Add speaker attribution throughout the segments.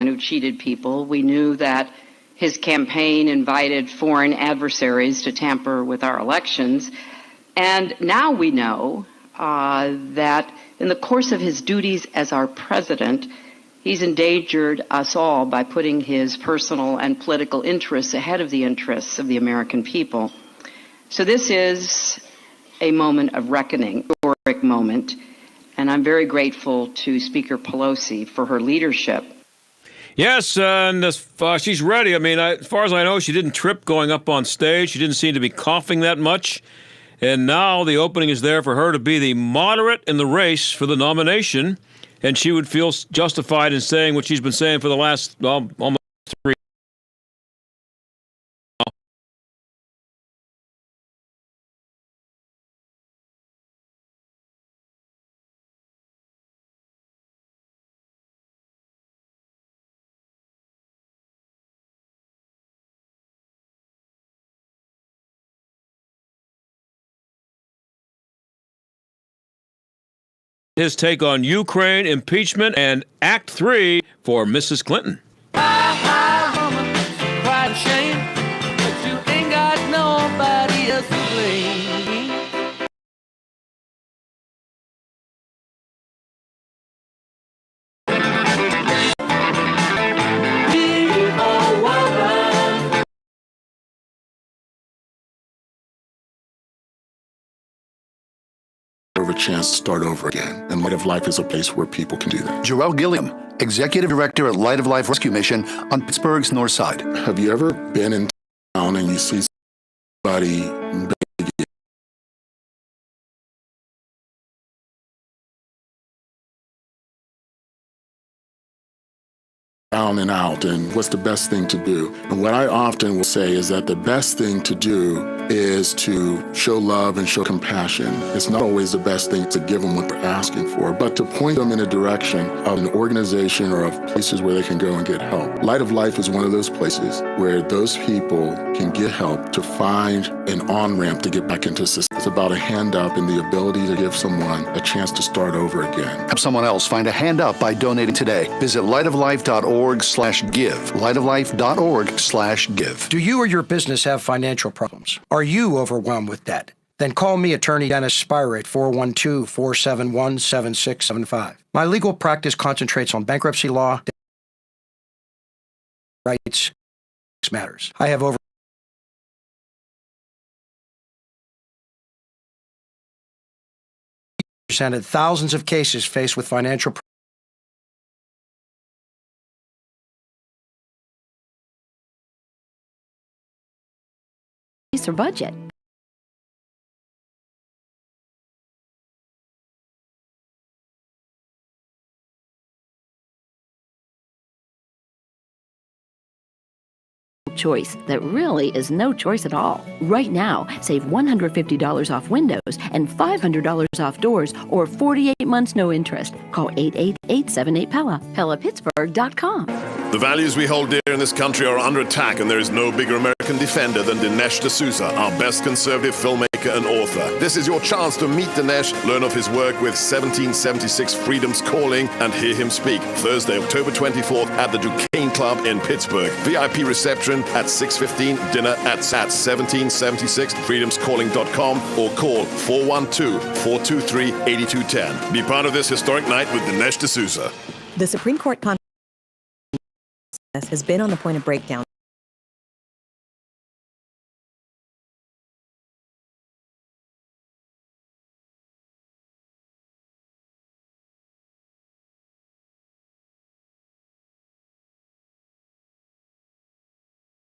Speaker 1: who cheated people. We knew that his campaign invited foreign adversaries to tamper with our elections. And now we know that in the course of his duties as our president, he's endangered us all by putting his personal and political interests ahead of the interests of the American people. So this is a moment of reckoning, a historic moment, and I'm very grateful to Speaker Pelosi for her leadership.
Speaker 2: Yes, and she's ready. I mean, as far as I know, she didn't trip going up on stage. She didn't seem to be coughing that much. And now the opening is there for her to be the moderate in the race for the nomination, and she would feel justified in saying what she's been saying for the last almost 3 years. His take on Ukraine, impeachment, and Act 3 for Mrs. Clinton.
Speaker 3: A chance to start over again. And Light of Life is a place where people can do that.
Speaker 4: Jarrell Gilliam, Executive Director at Light of Life Rescue Mission on Pittsburgh's North Side.
Speaker 3: Have you ever been in town and you see somebody begging down and out, and what's the best thing to do? And what I often will say is that the best thing to do is to show love and show compassion. It's not always the best thing to give them what they're asking for, but to point them in a direction of an organization or of places where they can go and get help. Light of Life is one of those places where those people can get help to find an on-ramp to get back into society. It's about a hand up and the ability to give someone a chance to start over again.
Speaker 4: Help someone else find a hand up by donating today. Visit lightoflife.org/give. lightoflife.org/give.
Speaker 5: Do you or your business have financial problems? Are you overwhelmed with debt? Then call me, Attorney Dennis Spire, at 412-471-7675. My legal practice concentrates on bankruptcy law, rights, matters. I have presented thousands of cases faced with financial
Speaker 6: or budget. Choice that really is no choice at all. Right now, save $150 off windows and $500 off doors, or 48 months no interest. Call 888-78-PELLA, PellaPittsburgh.com.
Speaker 7: The values we hold dear in this country are under attack, and there is no bigger American defender than Dinesh D'Souza, our best conservative filmmaker and author. This is your chance to meet Dinesh, learn of his work with 1776 Freedom's Calling, and hear him speak Thursday, October 24th at the Duquesne Club in Pittsburgh. VIP reception at 6:15, dinner at 1776freedomscalling.com, or call 412-423-8210. Be part of this historic night with Dinesh D'Souza.
Speaker 8: The Supreme Court has been on the point of breakdown.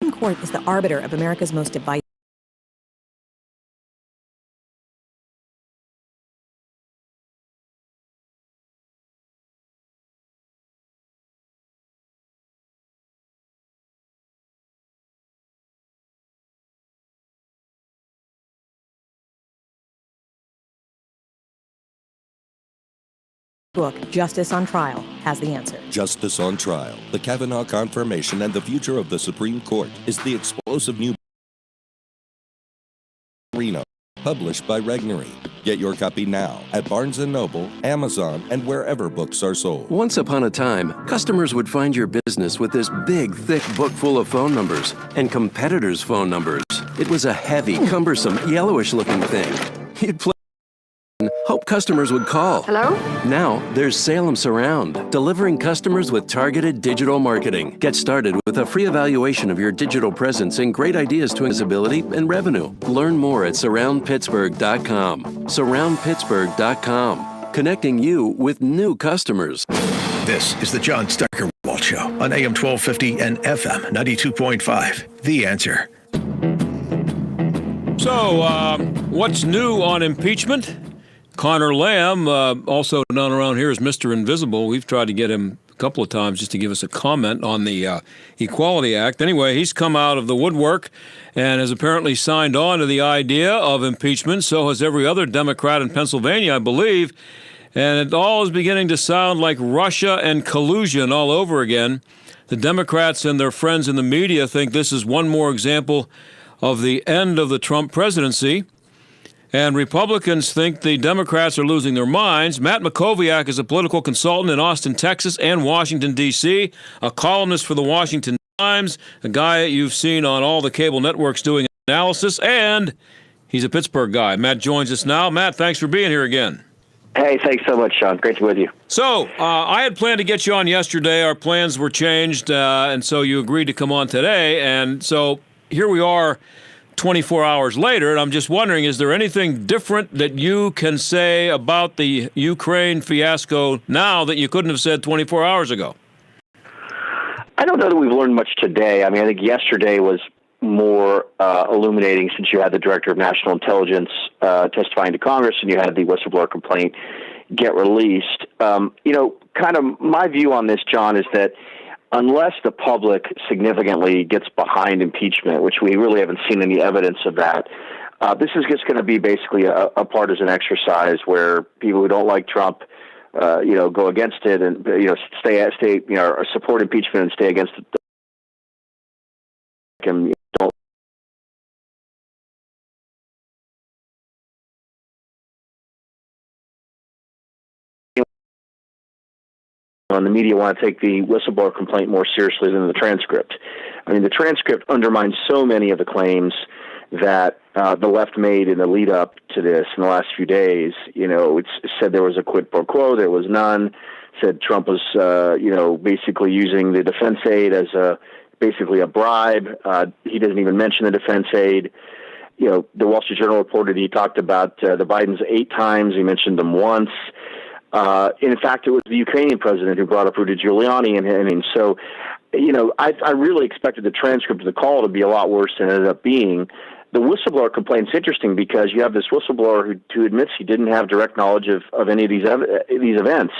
Speaker 8: The Supreme Court is the arbiter of America's most divisive. Book, Justice on Trial, has the answer.
Speaker 9: Justice on Trial, the Kavanaugh Confirmation and the Future of the Supreme Court is the explosive new arena Published by Regnery. Get your copy now at Barnes & Noble, Amazon, and wherever books are sold.
Speaker 10: Once upon a time, customers would find your business with this big, thick book full of phone numbers and competitors' phone numbers. It was a heavy, cumbersome, yellowish-looking thing. You'd play and hope customers would call.
Speaker 11: Hello?
Speaker 10: Now, there's Salem Surround, delivering customers with targeted digital marketing. Get started with a free evaluation of your digital presence and great ideas to visibility and revenue. Learn more at surroundpittsburgh.com. Surroundpittsburgh.com, connecting you with new customers.
Speaker 12: This is the John Steigerwald Show on AM 1250 and FM 92.5. The Answer.
Speaker 2: So, what's new on impeachment? Connor Lamb, also known around here as Mr. Invisible. We've tried to get him a couple of times just to give us a comment on the Equality Act. Anyway, he's come out of the woodwork and has apparently signed on to the idea of impeachment. So has every other Democrat in Pennsylvania, I believe. And it all is beginning to sound like Russia and collusion all over again. The Democrats and their friends in the media think this is one more example of the end of the Trump presidency. And Republicans think the Democrats are losing their minds. Matt Makoviak is a political consultant in Austin, Texas, and Washington, D.C., a columnist for the Washington Times, a guy you've seen on all the cable networks doing analysis, and he's a Pittsburgh guy. Matt joins us now. Matt, thanks for being here again.
Speaker 13: Hey, thanks so much, Sean. Great to be with you.
Speaker 2: So, I had planned to get you on yesterday. Our plans were changed, and so you agreed to come on today. And so here we are 24 hours later, and I'm just wondering, is there anything different that you can say about the Ukraine fiasco now that you couldn't have said 24 hours ago?
Speaker 13: I don't know that we've learned much today. I mean, I think yesterday was more illuminating since you had the Director of National Intelligence testifying to Congress and you had the whistleblower complaint get released. Kind of my view on this, John, is that unless the public significantly gets behind impeachment, which we really haven't seen any evidence of that, this is just going to be basically a partisan exercise where people who don't like Trump, go against it and stay, support impeachment and stay against it. And don't. And the media want to take the whistleblower complaint more seriously than the transcript. I mean, the transcript undermines so many of the claims that the left made in the lead up to this in the last few days. It's said there was a quid pro quo, there was none. Said Trump was, basically using the defense aid as basically a bribe. He doesn't even mention the defense aid. The Wall Street Journal reported he talked about the Bidens 8 times. He mentioned them once. In fact, it was the Ukrainian president who brought up Rudy Giuliani. And so, I really expected the transcript of the call to be a lot worse than it ended up being. The whistleblower complaint's interesting because you have this whistleblower who admits he didn't have direct knowledge of any of these events,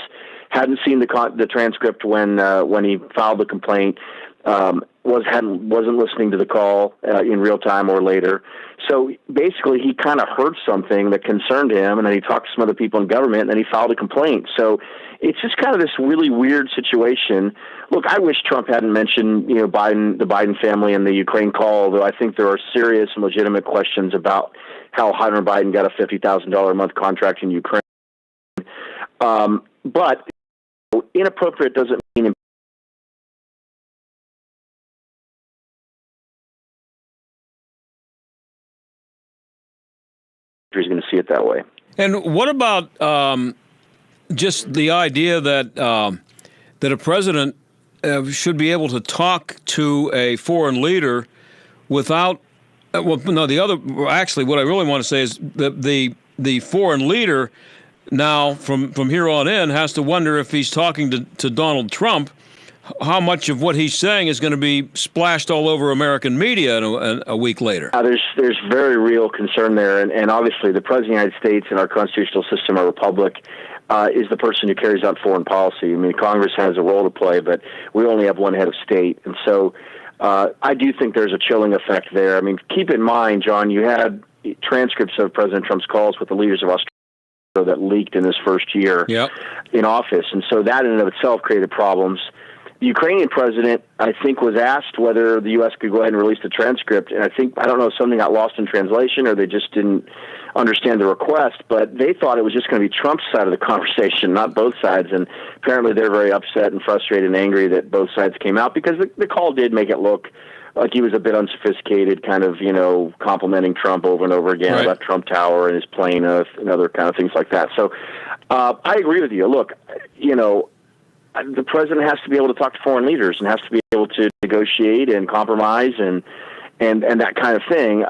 Speaker 13: hadn't seen the transcript when he filed the complaint, wasn't listening to the call in real time or later. So basically, he kind of heard something that concerned him, and then he talked to some other people in government, and then he filed a complaint. So it's just kind of this really weird situation. Look, I wish Trump hadn't mentioned, the Biden family and the Ukraine call, though I think there are serious and legitimate questions about how Hunter Biden got a $50,000 a month contract in Ukraine. But inappropriate doesn't mean is going to see it that way.
Speaker 2: And what about just the idea that that a president should be able to talk to a foreign leader without? What I really want to say is that the foreign leader now from here on in has to wonder if he's talking to Donald Trump, how much of what he's saying is going to be splashed all over American media a week later.
Speaker 13: There's very real concern there, and obviously the President of the United States and our constitutional system, our republic, is the person who carries out foreign policy. I mean, Congress has a role to play, but we only have one head of state, and so I do think there's a chilling effect there. I mean, keep in mind, John, you had transcripts of President Trump's calls with the leaders of Australia that leaked in his first year in office, and so that in and of itself created problems. The Ukrainian president, I think, was asked whether the U.S. could go ahead and release the transcript, and I don't know if something got lost in translation or they just didn't understand the request, but they thought it was just going to be Trump's side of the conversation, not both sides, and apparently they're very upset and frustrated and angry that both sides came out because the call did make it look like he was a bit unsophisticated, kind of, complimenting Trump over and over again about Trump Tower and his plane and other kind of things like that. So I agree with you. Look, the president has to be able to talk to foreign leaders and has to be able to negotiate and compromise and that kind of thing.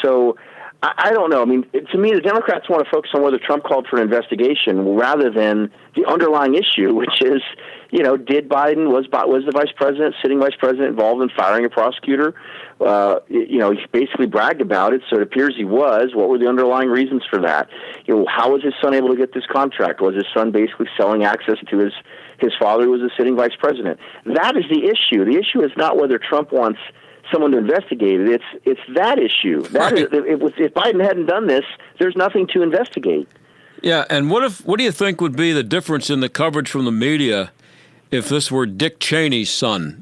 Speaker 13: So I don't know. I mean, to me, the Democrats want to focus on whether Trump called for an investigation rather than the underlying issue, which is, did Biden, was the vice president, sitting vice president, involved in firing a prosecutor? He basically bragged about it, so it appears he was. What were the underlying reasons for that? How was his son able to get this contract? Was his son basically selling access to his father, who was a sitting vice president? That is the issue. The issue is not whether Trump wants someone to investigate it. It's that issue. If Biden hadn't done this, there's nothing to investigate.
Speaker 2: Yeah, and what do you think would be the difference in the coverage from the media if this were Dick Cheney's son,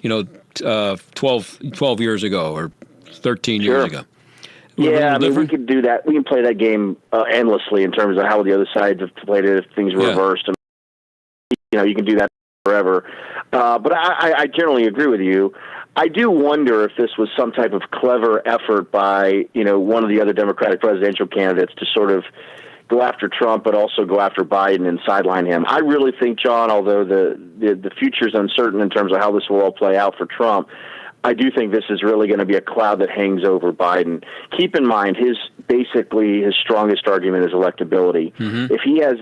Speaker 2: 12 years ago or 13 years ago?
Speaker 13: Yeah, we could do that. We can play that game endlessly in terms of how the other sides have played it if things were reversed. And, you can do that forever. But I generally agree with you. I do wonder if this was some type of clever effort by, one of the other Democratic presidential candidates to sort of go after Trump, but also go after Biden and sideline him. I really think, John, although the future is uncertain in terms of how this will all play out for Trump, I do think this is really going to be a cloud that hangs over Biden. Keep in mind, his strongest argument is electability. Mm-hmm. If he has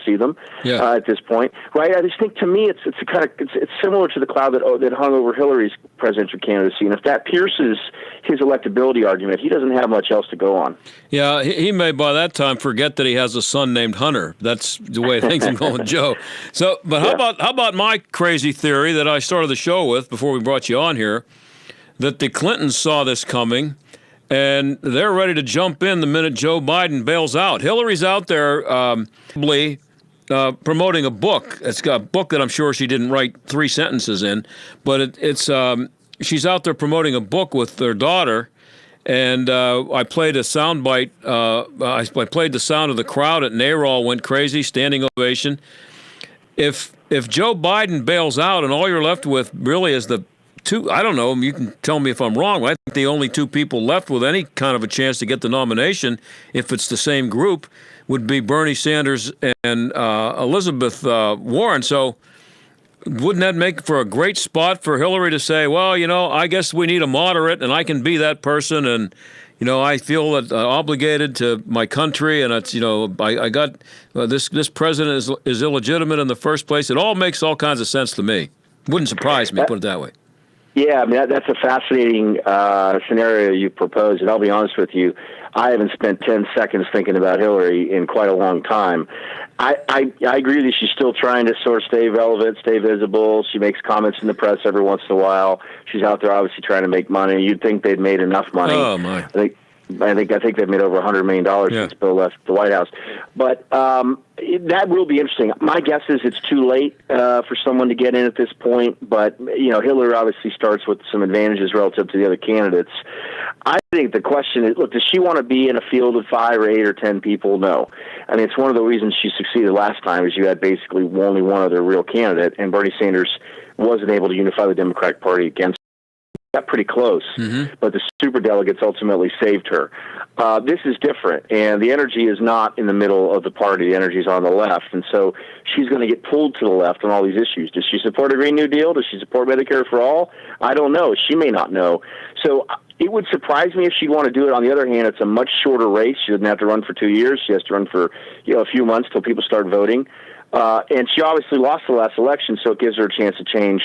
Speaker 13: see them at this point, right? I just think, to me, it's similar to the cloud that hung over Hillary's presidential candidacy, and if that pierces his electability argument, he doesn't have much else to go on.
Speaker 2: Yeah, he may by that time forget that he has a son named Hunter. That's the way things are going, Joe. So, but how about my crazy theory that I started the show with before we brought you on here, that the Clintons saw this coming, and they're ready to jump in the minute Joe Biden bails out. Hillary's out there promoting a book. It's got a book that I'm sure she didn't write 3 sentences in, but she's out there promoting a book with their daughter, and I played a soundbite. I played the sound of the crowd at NARAL went crazy, standing ovation. If Joe Biden bails out and all you're left with really is the two, I don't know, you can tell me if I'm wrong, I think the only 2 people left with any kind of a chance to get the nomination, if it's the same group, would be Bernie Sanders and Elizabeth Warren. So wouldn't that make for a great spot for Hillary to say, well, I guess we need a moderate, and I can be that person, and, I feel obligated to my country, and it's, I got this president is illegitimate in the first place. It all makes all kinds of sense to me. Wouldn't surprise me, put it that way.
Speaker 13: Yeah, I mean, that's a fascinating scenario you proposed, and I'll be honest with you, I haven't spent 10 seconds thinking about Hillary in quite a long time. I agree with you. She's still trying to sort of stay relevant, stay visible. She makes comments in the press every once in a while. She's out there obviously trying to make money. You'd think they'd made enough money.
Speaker 2: Oh, my.
Speaker 13: I think they've made over $100 million since Bill left the White House. But that will be interesting. My guess is it's too late for someone to get in at this point. But, Hillary obviously starts with some advantages relative to the other candidates. I think the question is, look, does she want to be in a field of 5 or 8 or 10 people? No. I mean, it's one of the reasons she succeeded last time is you had basically only one other real candidate, and Bernie Sanders wasn't able to unify the Democratic Party against got pretty close, but the superdelegates ultimately saved her. This is different, and the energy is not in the middle of the party. The energy is on the left, and so she's going to get pulled to the left on all these issues. Does she support a Green New Deal? Does she support Medicare for all? I don't know. She may not know. So it would surprise me if she'd want to do it. On the other hand, it's a much shorter race. She doesn't have to run for 2 years. She has to run for a few months till people start voting. And she obviously lost the last election, so it gives her a chance to change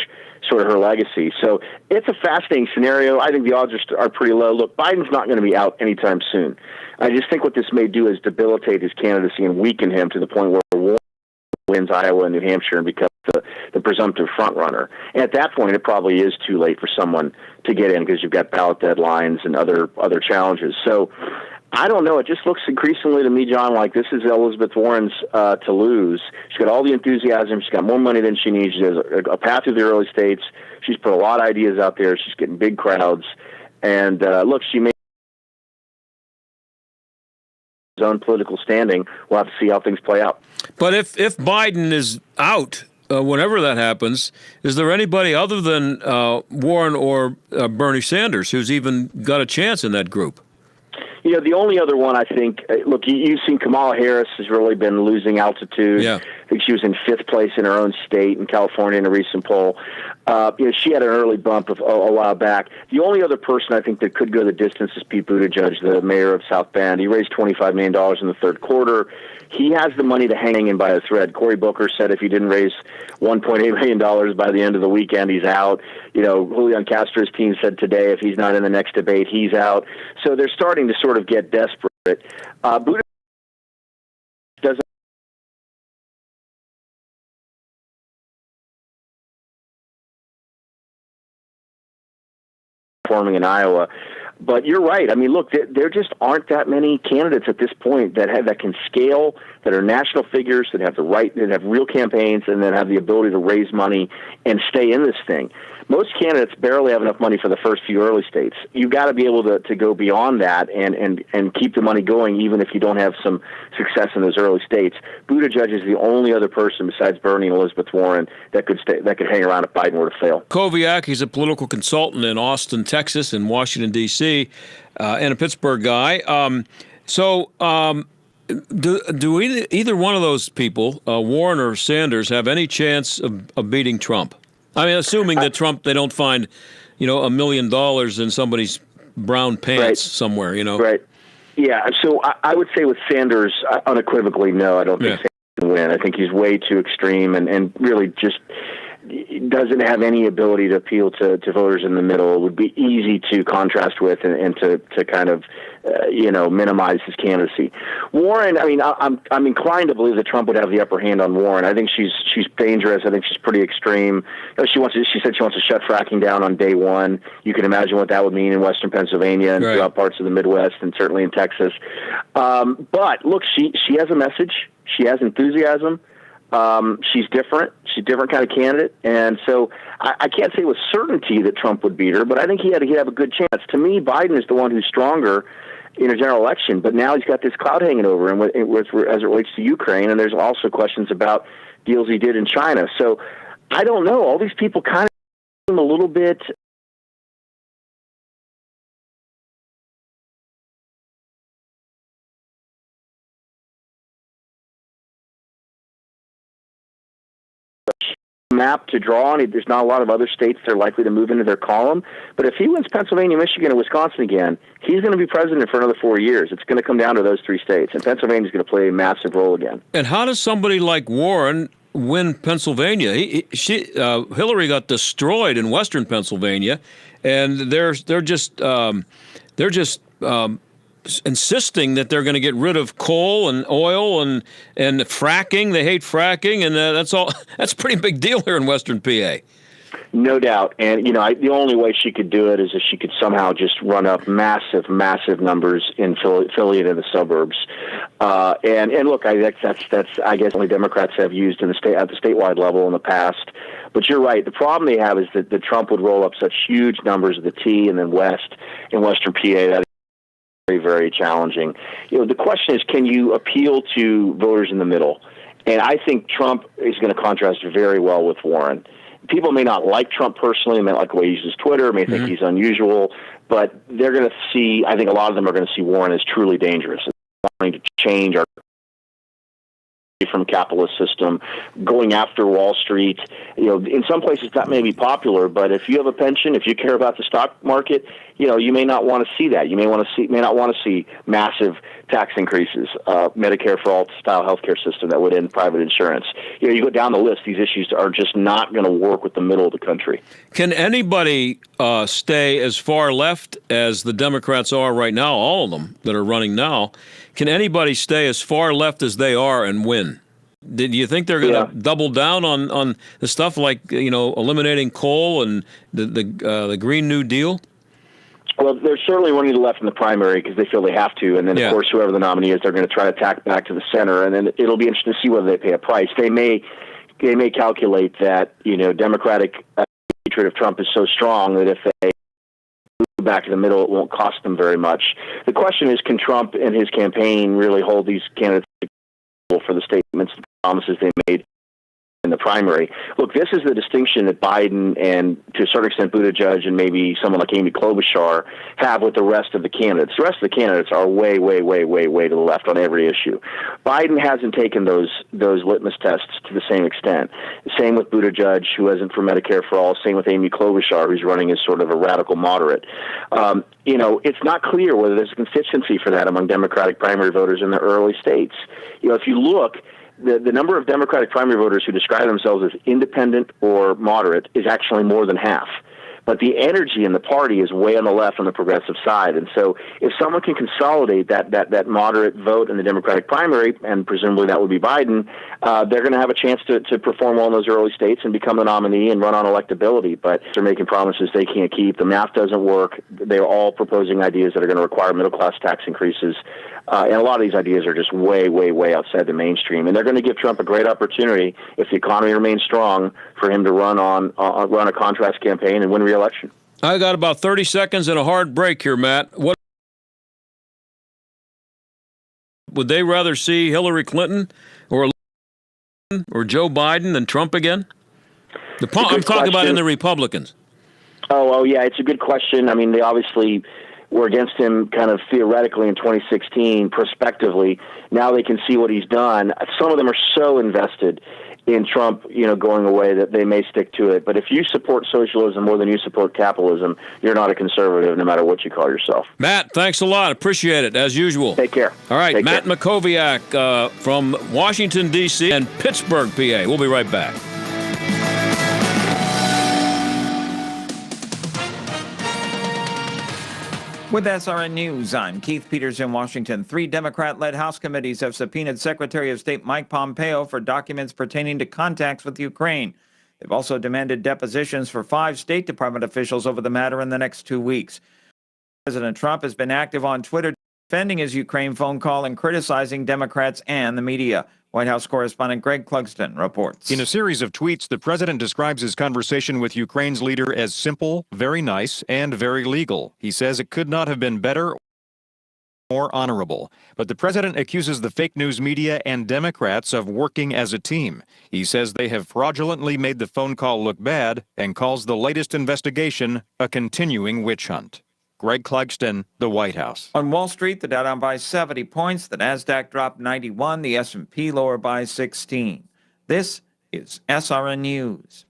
Speaker 13: sort of her legacy. So it's a fascinating scenario. I think the odds are pretty low. Look, Biden's not going to be out anytime soon. I just think what this may do is debilitate his candidacy and weaken him to the point where Warren wins Iowa and New Hampshire and becomes the presumptive front runner. And at that point, it probably is too late for someone to get in because you've got ballot deadlines and other challenges. So I don't know. It just looks increasingly to me, John, like this is Elizabeth Warren's to lose. She's got all the enthusiasm. She's got more money than she needs. She has a path through the early states. She's put a lot of ideas out there. She's getting big crowds. And look, she may his own political standing. We'll have to see how things play out.
Speaker 2: But if Biden is out, whenever that happens, is there anybody other than Warren or Bernie Sanders who's even got a chance in that group?
Speaker 13: You know, the only other one I think, look, you've seen Kamala Harris has really been losing altitude.
Speaker 2: Yeah.
Speaker 13: I think she was in 5th place in her own state in California in a recent poll. She had an early bump of a while back. The only other person I think that could go the distance is Pete Buttigieg, the mayor of South Bend. He raised $25 million in the third quarter. He has the money to hang in by a thread. Cory Booker said if he didn't raise $1.8 million by the end of the weekend, he's out. You know, Julian Castro's team said today if he's not in the next debate, he's out. So they're starting to sort of get desperate. Buttigieg doesn't forming in Iowa. But you're right. I mean, look, there just aren't that many candidates at this point that can scale, that are national figures, that have real campaigns, and that have the ability to raise money and stay in this thing. Most candidates barely have enough money for the first few early states. You've got to be able to go beyond that and keep the money going, even if you don't have some success in those early states. Buttigieg is the only other person besides Bernie and Elizabeth Warren that could hang around if Biden were to fail.
Speaker 2: Koviak, he's a political consultant in Austin, Texas, and Washington, D.C., and a Pittsburgh guy. Do either one of those people, Warren or Sanders, have any chance of beating Trump? I mean, assuming that Trump, they don't find, $1 million in somebody's brown pants somewhere,
Speaker 13: Right. Yeah. So I would say with Sanders, unequivocally, no, I don't think Sanders can win. I think he's way too extreme and really just doesn't have any ability to appeal to voters in the middle. It would be easy to contrast with and to kind of minimize his candidacy. Warren, I mean, I'm inclined to believe that Trump would have the upper hand on Warren. I think she's dangerous. I think she's pretty extreme. She said she wants to shut fracking down on day one. You can imagine what that would mean in Western Pennsylvania and throughout parts of the Midwest and certainly in Texas. But look, she has a message. She has enthusiasm. She's different. She's a different kind of candidate. And so I can't say with certainty that Trump would beat her, but I think he'd have a good chance. To me, Biden is the one who's stronger in a general election, but now he's got this cloud hanging over him as it relates to Ukraine, and there's also questions about deals he did in China. So I don't know. All these people kind of seem a little bit map to draw on. There's not a lot of other states that are likely to move into their column. But if he wins Pennsylvania, Michigan, and Wisconsin again, he's going to be president for another 4 years. It's going to come down to those 3 states, and Pennsylvania's going to play a massive role again.
Speaker 2: And how does somebody like Warren win Pennsylvania? Hillary got destroyed in Western Pennsylvania, and they're just insisting that they're going to get rid of coal and oil and fracking. They hate fracking, and that's all. That's a pretty big deal here in Western PA. No doubt. And, the only way she could do it is if she could somehow just run up massive numbers in Philly and in the suburbs. And look, that's I guess only Democrats have used at the statewide level in the past. But you're right. The problem they have is that Trump would roll up such huge numbers of the T and then West in Western PA that very, very challenging. The question is, can you appeal to voters in the middle? And I think Trump is going to contrast very well with Warren. People may not like Trump personally, may not like the way he uses Twitter, may think he's unusual, but they're going to see, I think a lot of them are going to see Warren as truly dangerous, wanting to change our from capitalist system, going after Wall Street. In some places that may be popular, but if you have a pension, if you care about the stock market, you may not want to see that. You may not want to see massive tax increases, Medicare for all style healthcare system that would end private insurance. You go down the list, these issues are just not going to work with the middle of the country. Can anybody stay as far left as the Democrats are right now, all of them that are running now? Can anybody stay as far left as they are and win? Do you think they're going to double down on the stuff like, eliminating coal and the Green New Deal?
Speaker 13: Well, they're certainly running to the left in the primary because they feel they have to, and then of course whoever the nominee is, they're going to try to tack back to the center, and then it'll be interesting to see whether they pay a price. They may calculate that Democratic hatred of Trump is so strong that if they move back to the middle, it won't cost them very much. The question is, can Trump and his campaign really hold these candidates accountable for the statements, the promises they made in the primary? Look, this is the distinction that Biden and, to a certain extent, Buttigieg and maybe someone like Amy Klobuchar have with the rest of the candidates. The rest of the candidates are way, way, way, way, way to the left on every issue. Biden hasn't taken those litmus tests to the same extent. Same with Buttigieg, who hasn't for Medicare for All. Same with Amy Klobuchar, who's running as sort of a radical moderate. It's not clear whether there's a constituency for that among Democratic primary voters in the early states. If you look, the number of Democratic primary voters who describe themselves as independent or moderate is actually more than half. But the energy in the party is way on the left on the progressive side. And so if someone can consolidate that moderate vote in the Democratic primary, and presumably that would be Biden, they're going to have a chance to perform well in those early states and become the nominee and run on electability. But they're making promises they can't keep. The math doesn't work. They're all proposing ideas that are going to require middle-class tax increases. And a lot of these ideas are just way, way, way outside the mainstream. And they're going to give Trump a great opportunity, if the economy remains strong, for him to run a contrast campaign and win re-election.
Speaker 2: I got about 30 seconds and a hard break here, Matt. What would they rather see, Hillary Clinton or Joe Biden than Trump again? I'm talking about in the Republicans.
Speaker 13: Oh, yeah, it's a good question. I mean, they obviously were against him kind of theoretically in 2016, prospectively. Now they can see what he's done. Some of them are so invested in Trump, going away that they may stick to it. But if you support socialism more than you support capitalism, you're not a conservative, no matter what you call yourself.
Speaker 2: Matt, thanks a lot. Appreciate it, as usual.
Speaker 13: Take care.
Speaker 2: All right, Matt Makoviak from Washington, D.C. and Pittsburgh, PA. We'll be right back.
Speaker 11: With SRN News, I'm Keith Peters in Washington. 3 Democrat-led House committees have subpoenaed Secretary of State Mike Pompeo for documents pertaining to contacts with Ukraine. They've also demanded depositions for 5 State Department officials over the matter in the next 2 weeks. President Trump has been active on Twitter defending his Ukraine phone call and criticizing Democrats and the media. White House correspondent Greg Clugston reports.
Speaker 14: In a series of tweets, the president describes his conversation with Ukraine's leader as simple, very nice, and very legal. He says it could not have been better or more honorable. But the president accuses the fake news media and Democrats of working as a team. He says they have fraudulently made the phone call look bad and calls the latest investigation a continuing witch hunt. Greg Clugston, the White House.
Speaker 11: On Wall Street, the Dow down by 70 points, the Nasdaq dropped 91, the S&P lower by 16. This is SRN News.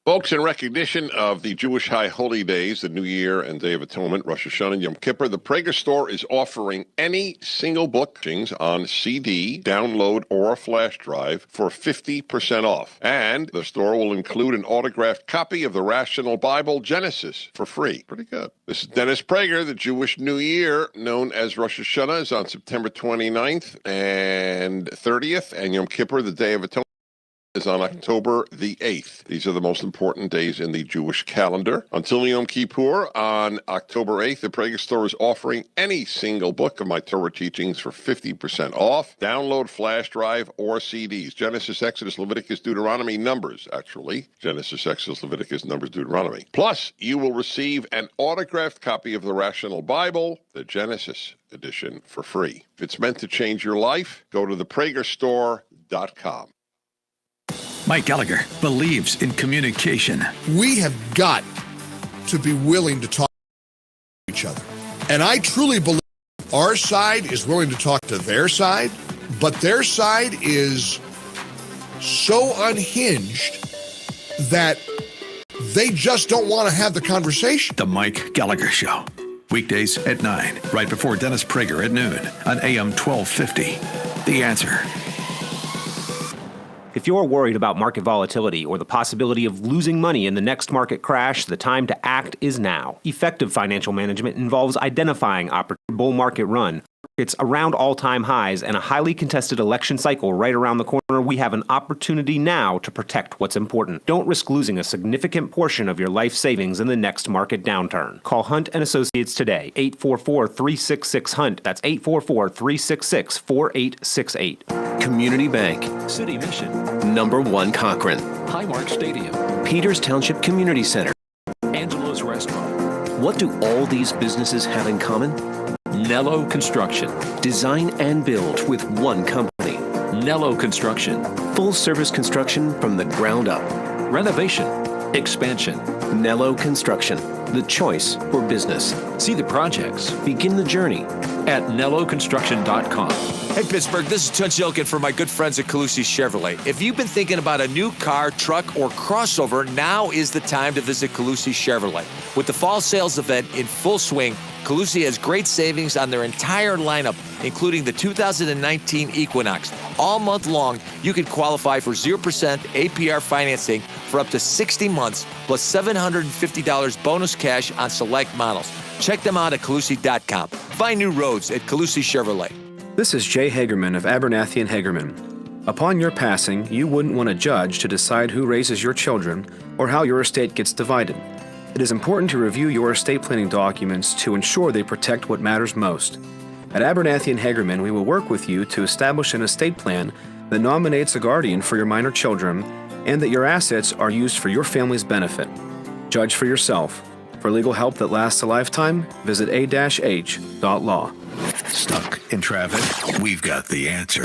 Speaker 7: Folks, in recognition of the Jewish high holy days, the New Year and Day of Atonement, Rosh Hashanah and Yom Kippur, the Prager Store is offering any single book on CD, download, or a flash drive for 50% off. And the store will include an autographed copy of the Rational Bible Genesis for free. Pretty good. This is Dennis Prager. The Jewish New Year, known as Rosh Hashanah, is on September 29th and 30th, and Yom Kippur, the Day of Atonement, is on October the 8th. These are the most important days in the Jewish calendar. Until Yom Kippur, on October 8th, the Prager Store is offering any single book of my Torah teachings for 50% off. Download, flash drive, or CDs. Genesis, Exodus, Leviticus, Deuteronomy, Numbers, actually. Genesis, Exodus, Leviticus, Numbers, Deuteronomy. Plus, you will receive an autographed copy of the Rational Bible, the Genesis edition, for free. If it's meant to change your life, go to thepragerstore.com.
Speaker 12: Mike Gallagher believes in communication.
Speaker 15: We have got to be willing to talk to each other. And I truly believe our side is willing to talk to their side, but their side is so unhinged that they just don't want to have the conversation.
Speaker 12: The Mike Gallagher Show. Weekdays at 9, right before Dennis Prager at noon on AM 1250. The Answer.
Speaker 16: If you're worried about market volatility or the possibility of losing money in the next market crash, the time to act is now. Effective financial management involves identifying opportune bull market run It's around all-time highs and a highly contested election cycle right around the corner. We have an opportunity now to protect what's important. Don't risk losing a significant portion of your life savings in the next market downturn. Call Hunt & Associates today, 844-366-HUNT. That's 844-366-4868.
Speaker 17: Community Bank. City Mission. #1 Cochrane. Highmark Stadium. Peters Township Community Center. Angelo's Restaurant. What do all these businesses have in common? Nello Construction. Design and build with one company. Nello Construction. Full service construction from the ground up. Renovation. Expansion. Nello Construction. The choice for business. See the projects. Begin the journey at nelloconstruction.com.
Speaker 18: Hey, Pittsburgh, this is Tunch Ilkin for my good friends at Calusi Chevrolet. If you've been thinking about a new car, truck, or crossover, now is the time to visit Calusi Chevrolet. With the fall sales event in full swing, Calusi has great savings on their entire lineup, including the 2019 Equinox. All month long, you can qualify for 0% APR financing for up to 60 months, plus $750 bonus cash on select models. Check them out at Calusi.com. Find new roads at Calusi Chevrolet.
Speaker 19: This is Jay Hagerman of Abernathy and Hagerman. Upon your passing, you wouldn't want a judge to decide who raises your children or how your estate gets divided. It is important to review your estate planning documents to ensure they protect what matters most. At Abernathy and Hagerman, we will work with you to establish an estate plan that nominates a guardian for your minor children and that your assets are used for your family's benefit. Judge for yourself. For legal help that lasts a lifetime, visit a-h.law.
Speaker 12: Stuck in traffic? We've got the answer.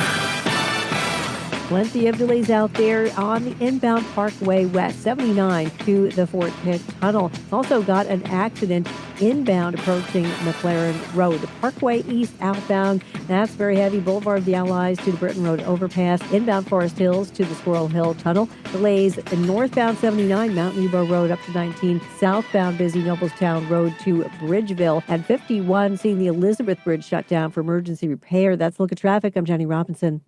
Speaker 8: Plenty of delays out there on the inbound Parkway West, 79 to the Fort Pitt Tunnel. Also got an accident inbound approaching McLaren Road. Parkway East outbound, that's very heavy. Boulevard of the Allies to the Britain Road overpass. Inbound Forest Hills to the Squirrel Hill Tunnel. Delays in northbound 79, Mount Nebo Road up to 19. Southbound busy Noblestown Road to Bridgeville. And 51 seeing the Elizabeth Bridge shut down for emergency repair. That's a look at traffic. I'm Jenny Robinson.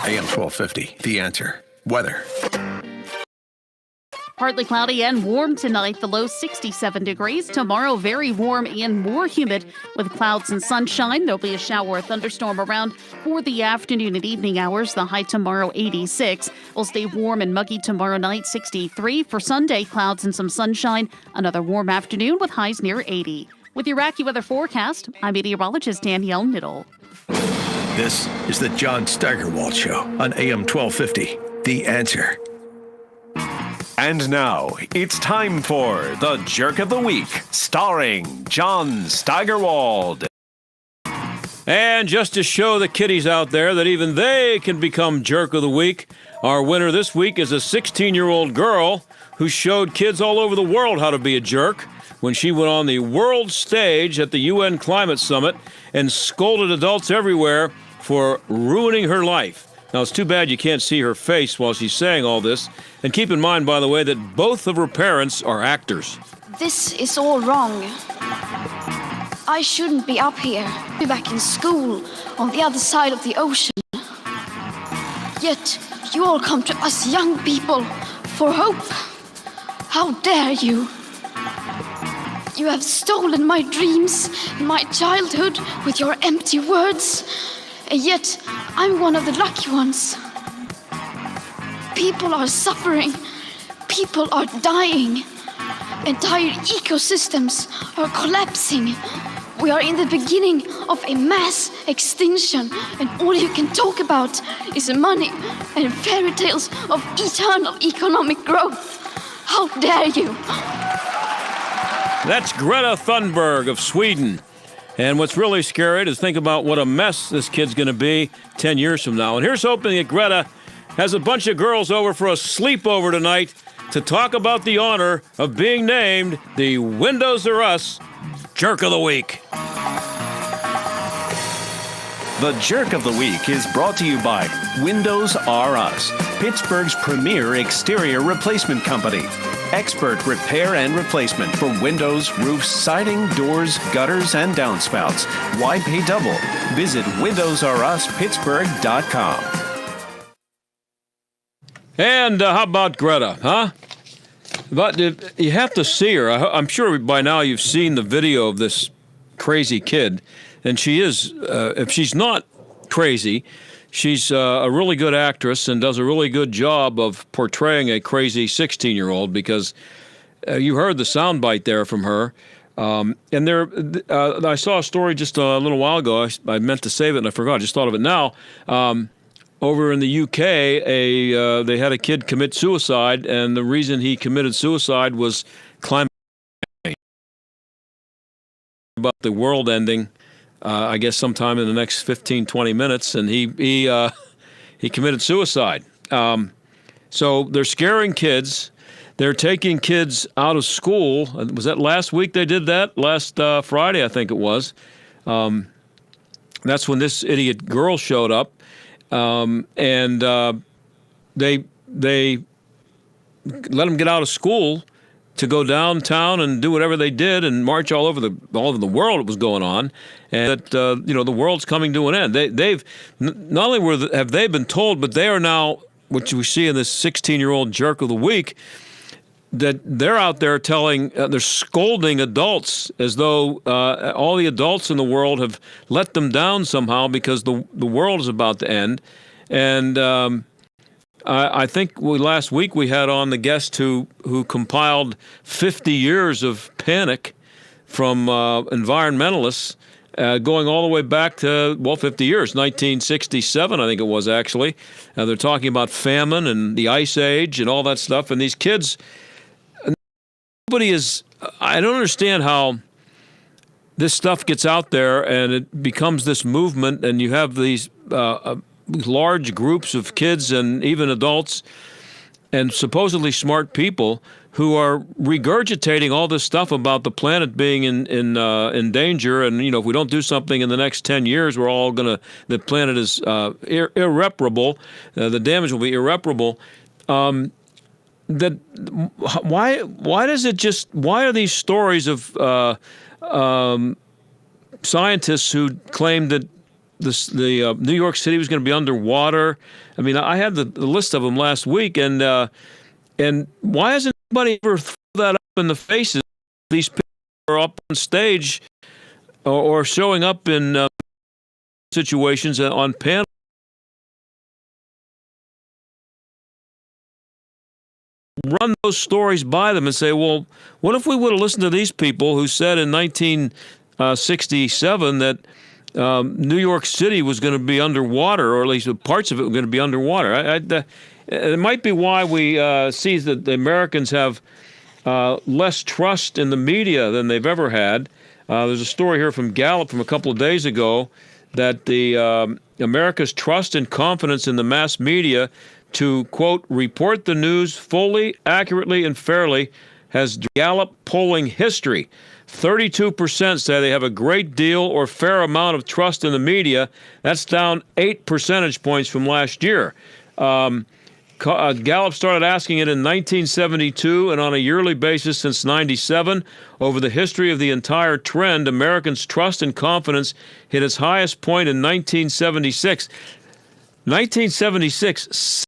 Speaker 12: AM 1250, The Answer. Weather.
Speaker 20: Partly cloudy and warm tonight, the low 67 degrees. Tomorrow, very warm and more humid with clouds and sunshine. There'll be a shower or thunderstorm around for the afternoon and evening hours. The high tomorrow, 86. Will stay warm and muggy tomorrow night, 63. For Sunday, clouds and some sunshine. Another warm afternoon with highs near 80. With your AccuWeather forecast, I'm meteorologist Danielle Niddle.
Speaker 12: This is the John Steigerwald Show on AM 1250, The Answer.
Speaker 17: And now, it's time for The Jerk of the Week, starring John Steigerwald.
Speaker 2: And just to show the kiddies out there that even they can become Jerk of the Week, our winner this week is a 16-year-old girl who showed kids all over the world how to be a jerk when she went on the world stage at the UN Climate Summit and scolded adults everywhere for ruining her life. Now, it's too bad you can't see her face while she's saying all this. And keep in mind, by the way, that both of her parents are actors.
Speaker 21: This is all wrong. I shouldn't be up here. Be back in school on the other side of the ocean. Yet, you all come to us young people for hope. How dare you? You have stolen my dreams and my childhood with your empty words. And yet, I'm one of the lucky ones. People are suffering. People are dying. Entire ecosystems are collapsing. We are in the beginning of a mass extinction, and all you can talk about is money and fairy tales of eternal economic growth. How dare you?
Speaker 2: That's Greta Thunberg of Sweden. And what's really scary is think about what a mess this kid's going to be 10 years from now. And here's hoping that Greta has a bunch of girls over for a sleepover tonight to talk about the honor of being named the Windows Are Us Jerk of the Week.
Speaker 17: The Jerk of the Week is brought to you by Windows Are Us, Pittsburgh's premier exterior replacement company. Expert repair and replacement for windows, roofs, siding, doors, gutters, and downspouts. Why pay double? Visit WindowsRUsPittsburgh.com.
Speaker 2: And how about Greta, huh? But you have to see her. I'm sure by now you've seen the video of this crazy kid. and she is. If she's not crazy, she's a really good actress and does a really good job of portraying a crazy 16-year-old. Because you heard the soundbite there from her. And I saw a story just a little while ago. I meant to save it and I forgot. I just thought of it now. Over in the UK, they had a kid commit suicide, and the reason he committed suicide was climate change. About the world ending, I guess sometime in the next 15, 20 minutes, and he committed suicide. So they're scaring kids. They're taking kids out of school. Was that last week they did that? Last Friday, I think it was. That's when this idiot girl showed up. And they let them get out of school to go downtown and do whatever they did and march all over the world. It was going on, and that the world's coming to an end. They've not only have they been told, but they are now, which we see in this 16-year-old jerk of the week, that they're out there they're scolding adults as though all the adults in the world have let them down somehow because the world is about to end. And I think last week we had on the guest who compiled 50 years of panic from environmentalists going all the way back to, 50 years, 1967, I think it was actually. They're talking about famine and the Ice Age and all that stuff. And these kids... I don't understand how this stuff gets out there and it becomes this movement, and you have these large groups of kids and even adults and supposedly smart people who are regurgitating all this stuff about the planet being in danger, and if we don't do something in the next 10 years, the planet is irreparable. The damage will be irreparable. Why are these stories of scientists who claimed that the New York City was going to be underwater? I mean, I had the list of them last week, and why hasn't anybody ever thrown that up in the faces of these people who are up on stage or showing up in situations on panels? Run those stories by them and say, well, what if we would have listened to these people who said in 1967 that New York City was going to be underwater, or at least parts of it were going to be underwater? It might be why we see that the Americans have less trust in the media than they've ever had. There's a story here from Gallup from a couple of days ago that the America's trust and confidence in the mass media to, quote, report the news fully, accurately, and fairly has Gallup polling history. 32% say they have a great deal or fair amount of trust in the media. That's down 8 percentage points from last year. Gallup started asking it in 1972, and on a yearly basis since 97. Over the history of the entire trend, Americans' trust and confidence hit its highest point in 1976. 1976,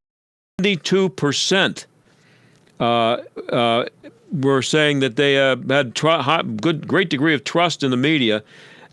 Speaker 2: 72% were saying that they had great degree of trust in the media.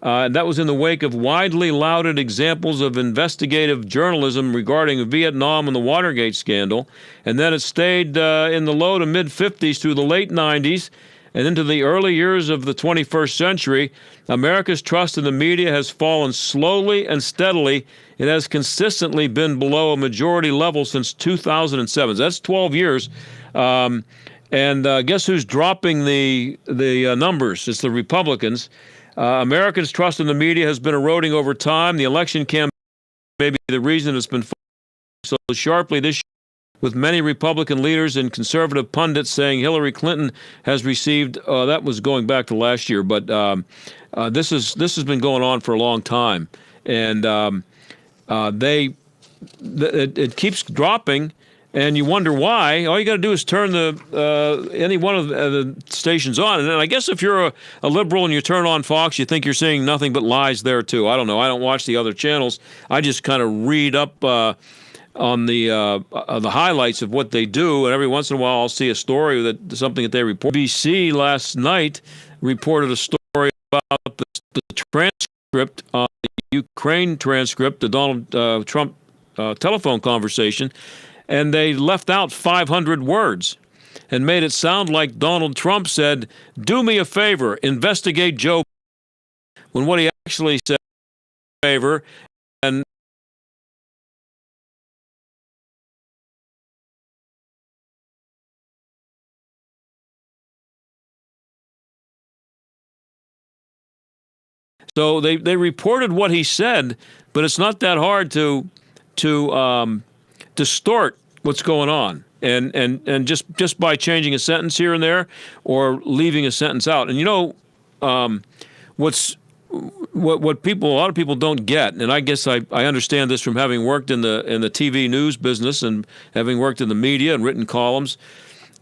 Speaker 2: That was in the wake of widely lauded examples of investigative journalism regarding Vietnam and the Watergate scandal. And then it stayed in the low to mid-50s through the late 90s and into the early years of the 21st century. America's trust in the media has fallen slowly and steadily. It has consistently been below a majority level since 2007. So that's 12 years. And guess who's dropping the numbers? It's the Republicans. Americans' trust in the media has been eroding over time. The election campaign may be the reason it's been so sharply this year, with many Republican leaders and conservative pundits saying Hillary Clinton has received, that was going back to last year, but this has been going on for a long time. And it keeps dropping, and you wonder why. All you got to do is turn any one of the stations on. And then I guess if you're a liberal and you turn on Fox, you think you're seeing nothing but lies there too. I don't know. I don't watch the other channels. I just kind of read up on the highlights of what they do, and every once in a while I'll see a story something that they report. BBC last night reported a story about the transcript transcript, the Ukraine transcript, the Donald Trump telephone conversation, and they left out 500 words and made it sound like Donald Trump said, "Do me a favor, investigate Joe," when what he actually said, "Favor," and so they reported what he said, but it's not that hard to distort what's going on, and just by changing a sentence here and there or leaving a sentence out. And what a lot of people don't get, and I guess I understand this from having worked in the TV news business and having worked in the media and written columns.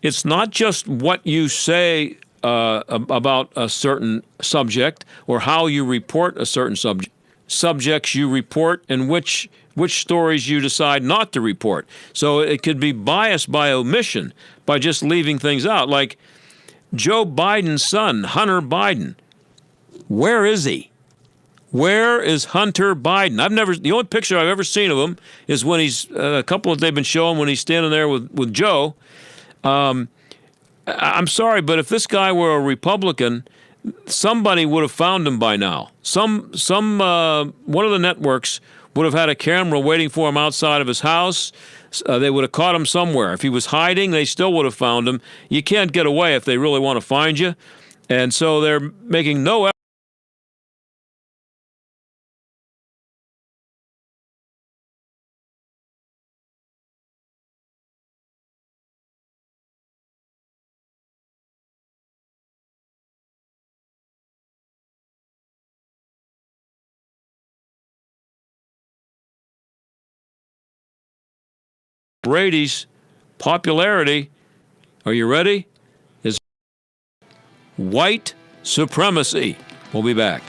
Speaker 2: It's not just what you say about a certain subject or how you report a certain subjects you report and which stories you decide not to report. So it could be biased by omission, by just leaving things out. Like Joe Biden's son, Hunter Biden. Where is he? Where is Hunter Biden? The only picture I've ever seen of him is when he's a couple that they've been showing when he's standing there with Joe. I'm sorry, but if this guy were a Republican, somebody would have found him by now. One of the networks would have had a camera waiting for him outside of his house. They would have caught him somewhere. If he was hiding, they still would have found him. You can't get away if they really want to find you. And so they're making no effort. Brady's popularity, are you ready, is white supremacy. We'll be back.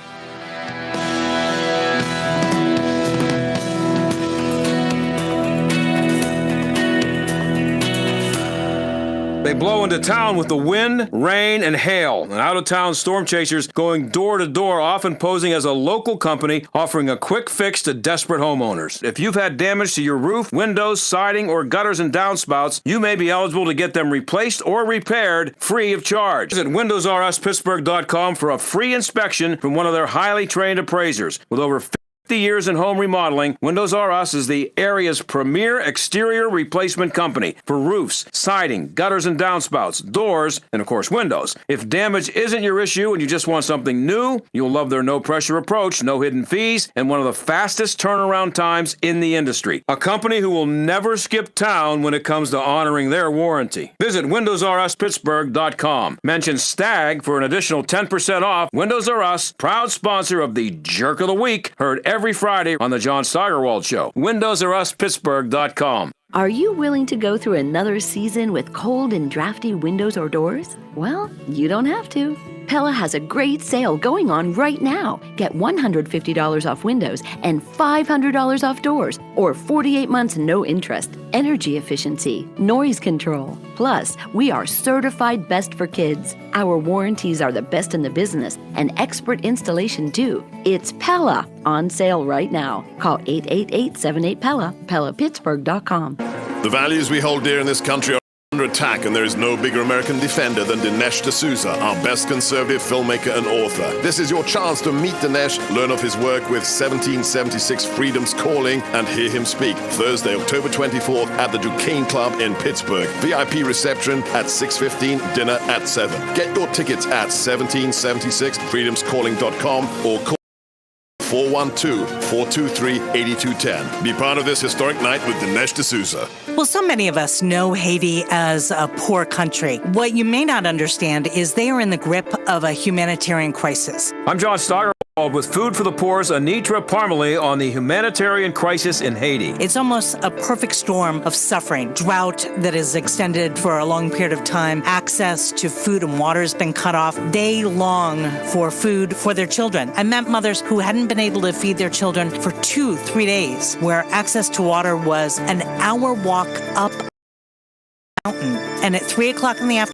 Speaker 1: They blow into town with the wind, rain, and hail. And out-of-town storm chasers going door to door, often posing as a local company offering a quick fix to desperate homeowners. If you've had damage to your roof, windows, siding, or gutters and downspouts, you may be eligible to get them replaced or repaired free of charge. Visit WindowsRUsPittsburgh.com for a free inspection from one of their highly trained appraisers. With over 50 years in home remodeling, Windows R Us is the area's premier exterior replacement company for roofs, siding, gutters and downspouts, doors, and of course windows. If damage isn't your issue and you just want something new, you'll love their no-pressure approach, no hidden fees, and one of the fastest turnaround times in the industry. A company who will never skip town when it comes to honoring their warranty. Visit WindowsRUsPittsburgh.com. Mention STAG for an additional 10% off. Windows R Us, proud sponsor of the Jerk of the Week, heard every Friday on the John Steigerwald Show. WindowsRUsPittsburgh.com.
Speaker 6: Are you willing to go through another season with cold and drafty windows or doors? Well, you don't have to. Pella has a great sale going on right now. Get $150 off windows and $500 off doors, or 48 months no interest. Energy efficiency, noise control. Plus, we are certified best for kids. Our warranties are the best in the business, and expert installation too. It's Pella, on sale right now. Call 888-78-PELLA, PellaPittsburgh.com.
Speaker 7: The values we hold dear in this country are under attack, and there is no bigger American defender than Dinesh D'Souza, our best conservative filmmaker and author. This is your chance to meet Dinesh, learn of his work with 1776 Freedom's Calling, and hear him speak Thursday, October 24th at the Duquesne Club in Pittsburgh. VIP reception at 6:15, dinner at 7. Get your tickets at 1776freedomscalling.com or call 412-423-8210. Be part of this historic night with Dinesh D'Souza.
Speaker 22: Well, so many of us know Haiti as a poor country. What you may not understand is they are in the grip of a humanitarian crisis.
Speaker 1: I'm John Steigerwald with Food for the Poor's Anitra Parmalee on the humanitarian crisis in Haiti.
Speaker 22: It's almost a perfect storm of suffering. Drought that is extended for a long period of time. Access to food and water has been cut off. They long for food for their children. I met mothers who hadn't been able to feed their children for 2-3 days, where access to water was an hour walk up a mountain. And at 3 o'clock in the afternoon,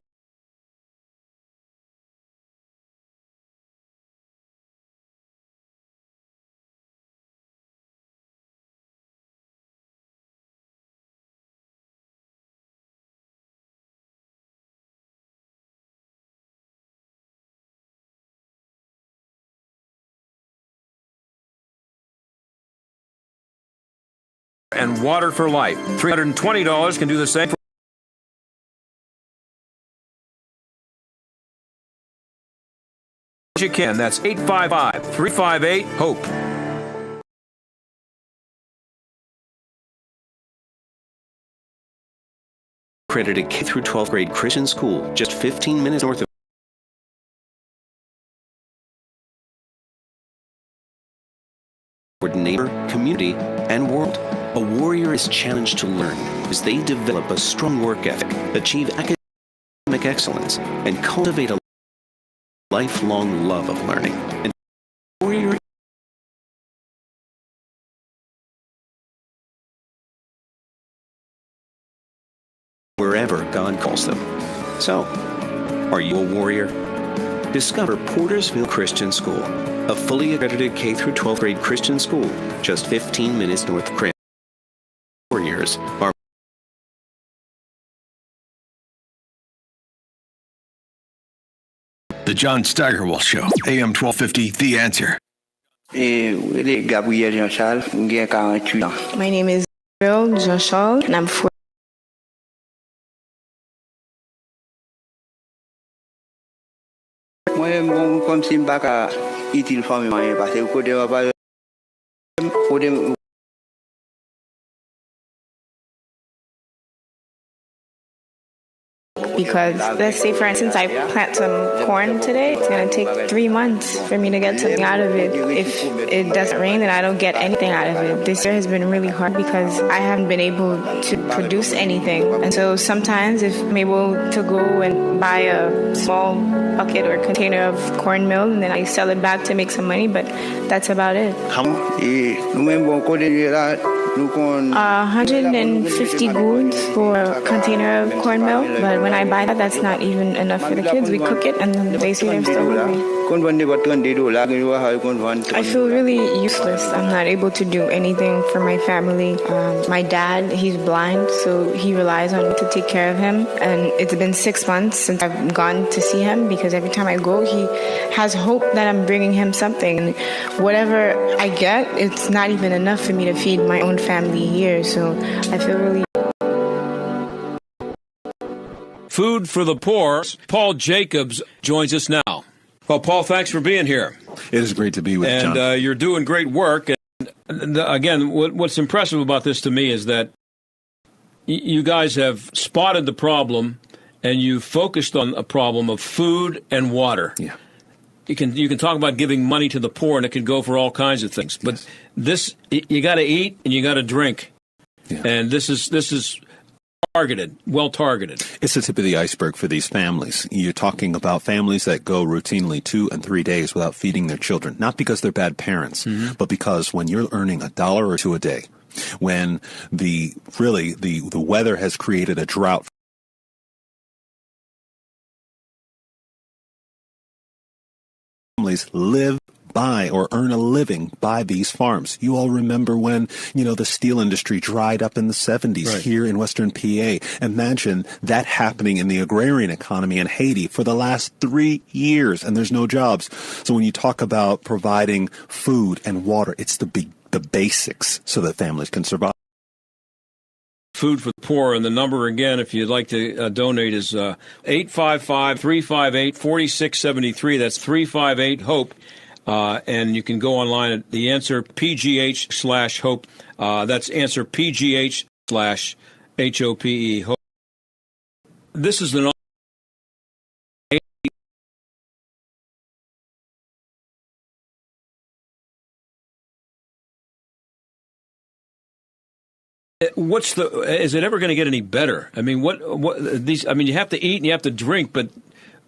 Speaker 1: and water for life. $320 can do the same for you can. That's 855-358-HOPE.
Speaker 17: Accredited K through 12th grade Christian school, just 15 minutes north of neighbor, community, and world. A warrior is challenged to learn as they develop a strong work ethic, achieve academic excellence, and cultivate a lifelong love of learning. And warrior wherever God calls them. So, are you a warrior? Discover Portersville Christian School, a fully accredited K through 12th grade Christian school, just 15 minutes north of Cranberry. Warriors are
Speaker 12: The John Steigerwald Show, AM 1250, The Answer.
Speaker 3: My name is Gabriel Joshal, and I'm 4. Because let's say, for instance, I plant some corn today, it's going to take 3 months for me to get something out of it. If it doesn't rain, then I don't get anything out of it. This year has been really hard because I haven't been able to produce anything. And so sometimes if I'm able to go and buy a small bucket or container of cornmeal, and then I sell it back to make some money, but that's about it. 150 goods for a container of cornmeal, but when I buy that, that's not even enough for the kids. We cook it and then they say they're still hungry. I feel really useless. I'm not able to do anything for my family. My dad, he's blind, so he relies on me to take care of him, and it's been 6 months since I've gone to see him because every time I go, he has hope that I'm bringing him something. And whatever I get, it's not even enough for me to feed my own family here, so I feel really...
Speaker 2: Food for the Poor. Paul Jacobs joins us now. Well, Paul, thanks for being here.
Speaker 4: It is great to be with you, John.
Speaker 2: And you're doing great work. And again, what's impressive about this to me is that you guys have spotted the problem and you focused on a problem of food and water.
Speaker 4: Yeah.
Speaker 2: You can talk about giving money to the poor, and it can go for all kinds of things. But this, you got to eat and you got to drink.
Speaker 4: Yeah.
Speaker 2: And this is targeted, well targeted.
Speaker 4: It's the tip of the iceberg for these families. You're talking about families that go routinely 2 and 3 days without feeding their children, not because they're bad parents, but because when you're earning $1 or $2 a day, when the weather has created a drought, families live by or earn a living by these farms. You all remember when, the steel industry dried up in the 70s here in Western PA. Imagine that happening in the agrarian economy in Haiti for the last 3 years, and there's no jobs. So when you talk about providing food and water, it's the basics so that families can survive.
Speaker 2: Food for the Poor, and the number again, if you'd like to donate, is 855-358-4673. That's 358-HOPE. And you can go online at the answer PGH/HOPE. That's answer PGH/HOPE. Hope. This is an is it ever going to get any better? I mean, you have to eat and you have to drink, but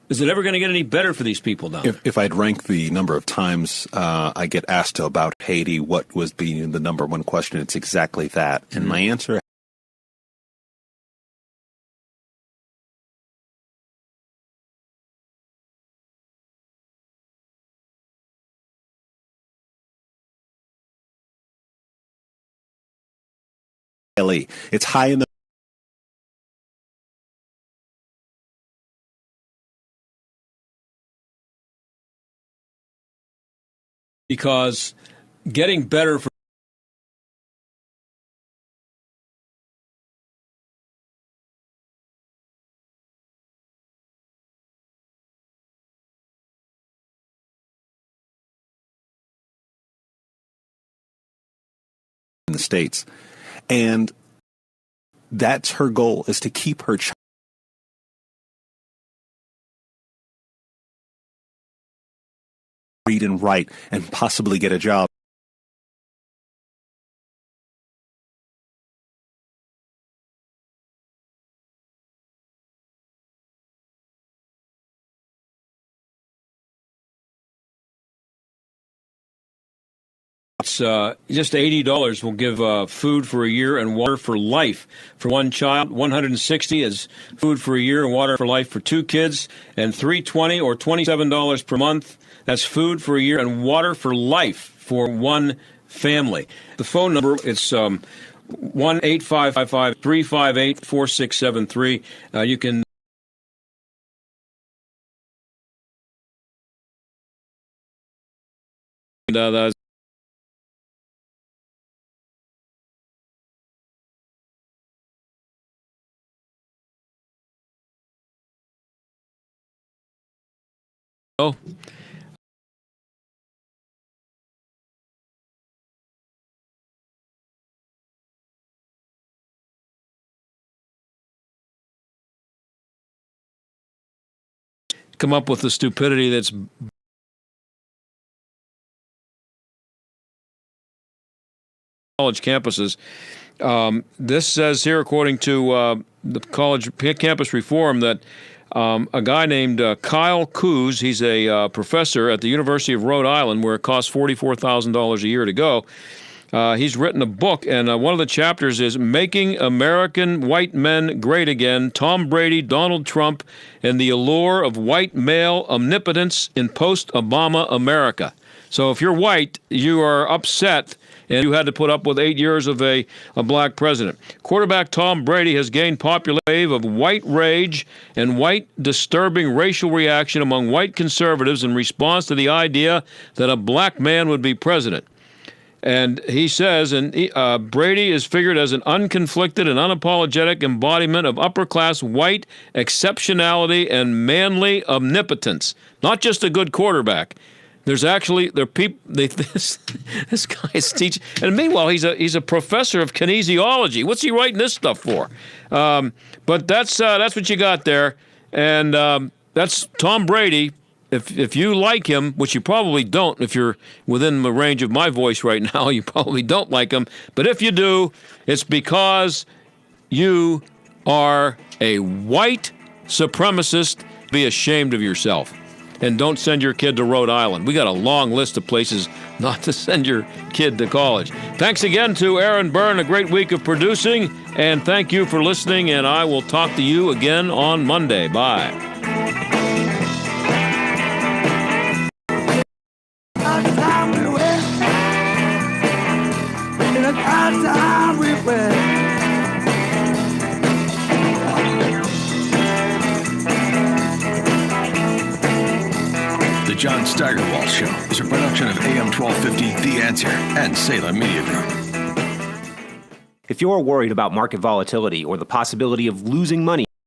Speaker 2: is it ever going to get any better for these people now?
Speaker 4: If I'd rank the number of times I get asked about Haiti, what was being the number one question, it's exactly that. And my answer it's high in the
Speaker 2: because getting better for
Speaker 4: the States. And that's her goal, is to keep her child read and write and possibly get a job.
Speaker 2: It's just $80 will give food for a year and water for life for one child. $160 is food for a year and water for life for two kids, and $320 or $27 per month. That's food for a year and water for life for one family. The phone number, it's 1-855-358-4673. You can come up with the stupidity that's college campuses. This says here, according to the college campus reform, that a guy named Kyle Coos, he's a professor at the University of Rhode Island, where it costs $44,000 a year to go. He's written a book, and one of the chapters is Making American White Men Great Again, Tom Brady, Donald Trump, and the Allure of White Male Omnipotence in Post-Obama America. So if you're white, you are upset, and you had to put up with 8 years of a black president. Quarterback Tom Brady has gained popular wave of white rage and white disturbing racial reaction among white conservatives in response to the idea that a black man would be president. And he says, Brady is figured as an unconflicted and unapologetic embodiment of upper-class white exceptionality and manly omnipotence. Not just a good quarterback. There's actually this guy is teaching, and meanwhile he's a professor of kinesiology. What's he writing this stuff for? But that's what you got there, and that's Tom Brady. If you like him, which you probably don't, if you're within the range of my voice right now, you probably don't like him. But if you do, it's because you are a white supremacist. Be ashamed of yourself. And don't send your kid to Rhode Island. We got a long list of places not to send your kid to college. Thanks again to Aaron Byrne, a great week of producing. And thank you for listening, and I will talk to you again on Monday. Bye.
Speaker 12: The John Steigerwald Show is a production of AM 1250, The Answer, and Salem Media Group.
Speaker 16: If you're worried about market volatility or the possibility of losing money